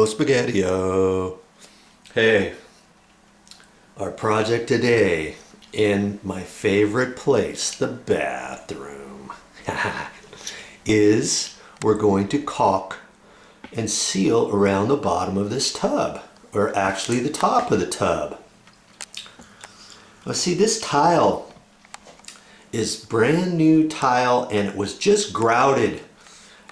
Spaghetti-O. Hey, our project today in my favorite place, the bathroom, is we're going to caulk and seal around the bottom of this tub, or actually the top of the tub. Now see, this tile is brand new tile and it was just grouted.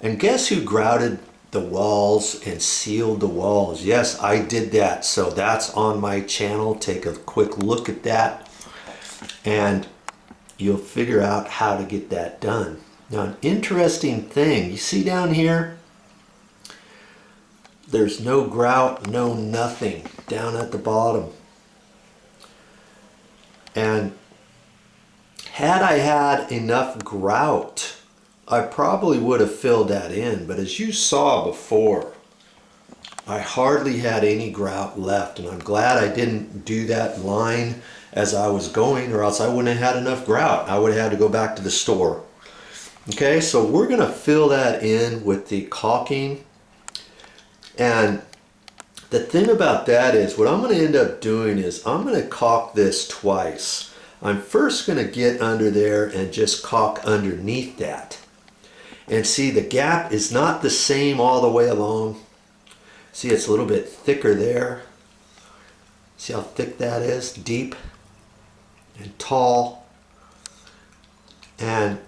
And guess who grouted the walls and sealed the walls? Yes, I did that. So that's on my channel. Take a quick look at that and you'll figure out how to get that done. Now, an interesting thing, you see down here, there's no grout, no nothing down at the bottom. And had I had enough grout, I probably would have filled that in, but as you saw before, I hardly had any grout left, and I'm glad I didn't do that line as I was going, or else I wouldn't have had enough grout. I would have had to go back to the store. Okay, so we're gonna fill that in with the caulking, and the thing about that is what I'm gonna end up doing is I'm gonna caulk this twice. I'm first gonna get under there and just caulk underneath that. And see, the gap is not the same all the way along. See, it's a little bit thicker there. See how thick that is? Deep and tall. And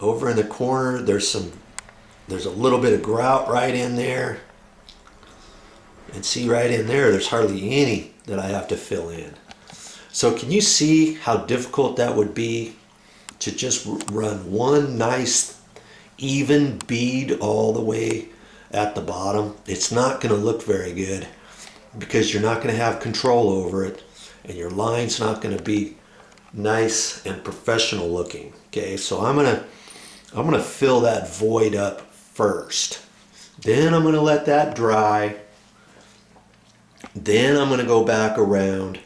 over in the corner, there's a little bit of grout right in there. And see right in there, there's hardly any that I have to fill in. So can you see how difficult that would be to just run one nice even bead all the way at the bottom? It's not going to look very good because you're not going to have control over it, and your line's not going to be nice and professional looking. Okay, so I'm gonna fill that void up first. Then I'm gonna let that dry. Then I'm gonna go back around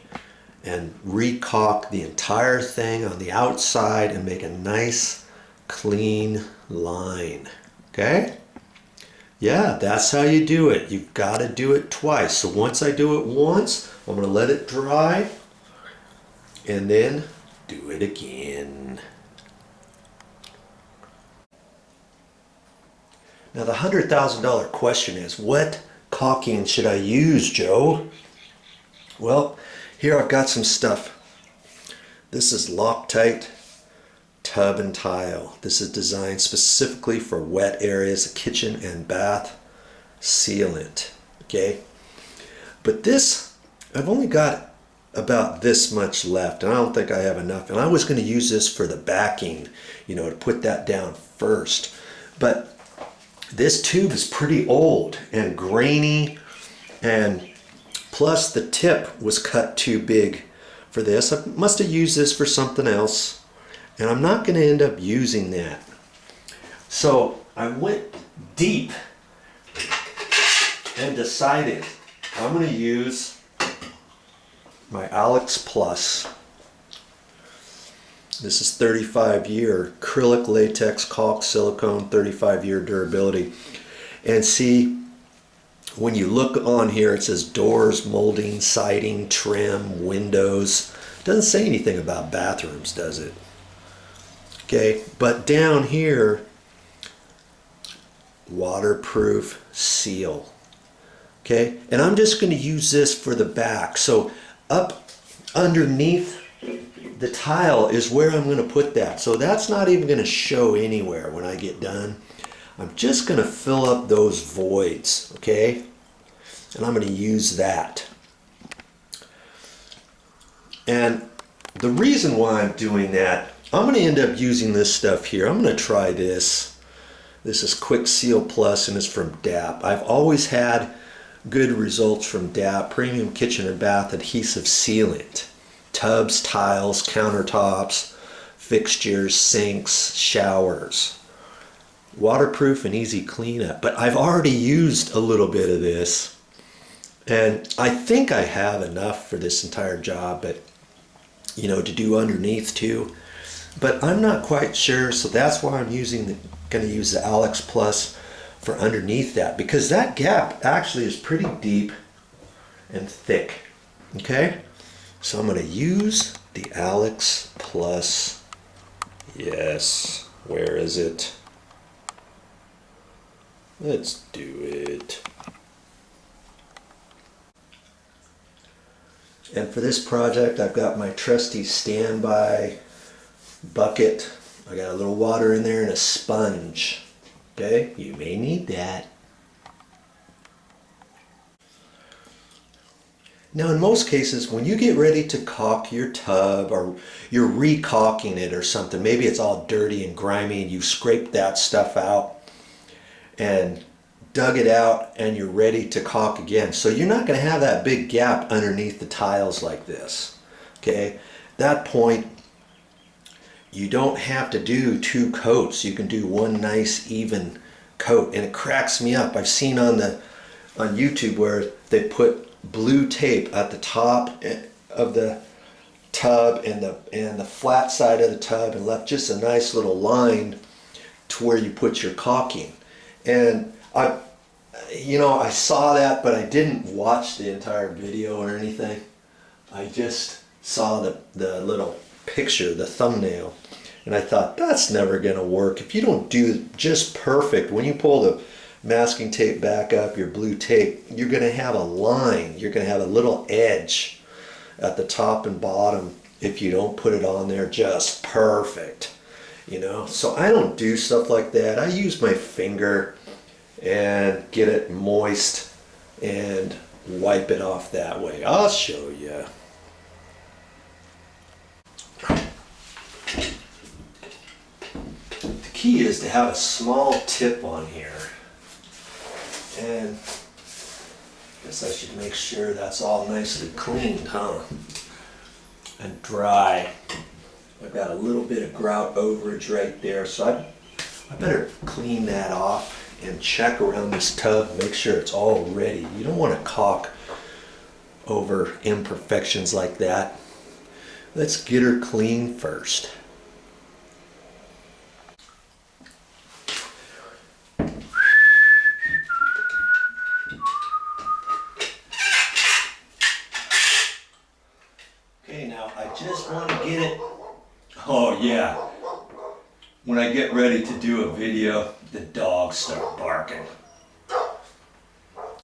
and re-caulk the entire thing on the outside and make a nice clean line. Okay? Yeah, that's how you do it. You've got to do it twice. So once I do it once, I'm going to let it dry and then do it again. Now the $100,000 question is, what caulking should I use, Joe? Well, here I've got some stuff. This is Loctite Tub and Tile. This is designed specifically for wet areas, kitchen and bath sealant. Okay, but this, I've only got about this much left, and I don't think I have enough. And I was going to use this for the backing, you know, to put that down first. But this tube is pretty old and grainy, and plus the tip was cut too big for this. I must have used this for something else, and I'm not going to end up using that. So I went deep and decided I'm going to use my Alex Plus. This is 35-year acrylic latex caulk silicone, 35-year durability. And see, when you look on here, it says doors, molding, siding, trim, windows. It doesn't say anything about bathrooms, does it? Okay, but down here, waterproof seal. Okay, and I'm just going to use this for the back. So up underneath the tile is where I'm going to put that. So that's not even going to show anywhere when I get done. I'm just going to fill up those voids, okay? And I'm going to use that. And the reason why I'm doing that, I'm going to end up using this stuff here. I'm going to try this. This is Quick Seal Plus, and it's from DAP. I've always had good results from DAP, Premium Kitchen and Bath Adhesive Sealant. Tubs, tiles, countertops, fixtures, sinks, showers. Waterproof and easy cleanup. But I've already used a little bit of this, and I think I have enough for this entire job, but you know, to do underneath too. But I'm not quite sure, so that's why I'm going to use the Alex Plus for underneath that, because that gap actually is pretty deep and thick. Okay, so I'm going to use the Alex Plus. Yes, where is it? Let's do it. And for this project, I've got my trusty standby bucket. I got a little water in there and a sponge. Okay, you may need that. Now, in most cases, when you get ready to caulk your tub or you're re-caulking it or something, maybe it's all dirty and grimy and you've scraped that stuff out and dug it out and you're ready to caulk again. So you're not going to have that big gap underneath the tiles like this. Okay, that point, you don't have to do 2 coats. You can do one nice even coat, and it cracks me up. I've seen on YouTube where they put blue tape at the top of the tub and the flat side of the tub and left just a nice little line to where you put your caulking. And I saw that, but I didn't watch the entire video or anything. I just saw the little picture, the thumbnail, and I thought, that's never gonna work. If you don't do just perfect, when you pull the masking tape back up, your blue tape, you're gonna have a line, you're gonna have a little edge at the top and bottom if you don't put it on there just perfect, you know. So I don't do stuff like that. I use my finger and get it moist and wipe it off that way. I'll show you. The key is to have a small tip on here. And I guess I should make sure that's all nicely cleaned, huh? And dry. I've got a little bit of grout overage right there, so I better clean that off and check around this tub, make sure it's all ready. You don't want to caulk over imperfections like that. Let's get her clean first. Okay, now I just want to get it. Oh yeah. When I get ready to do a video, the dogs start barking.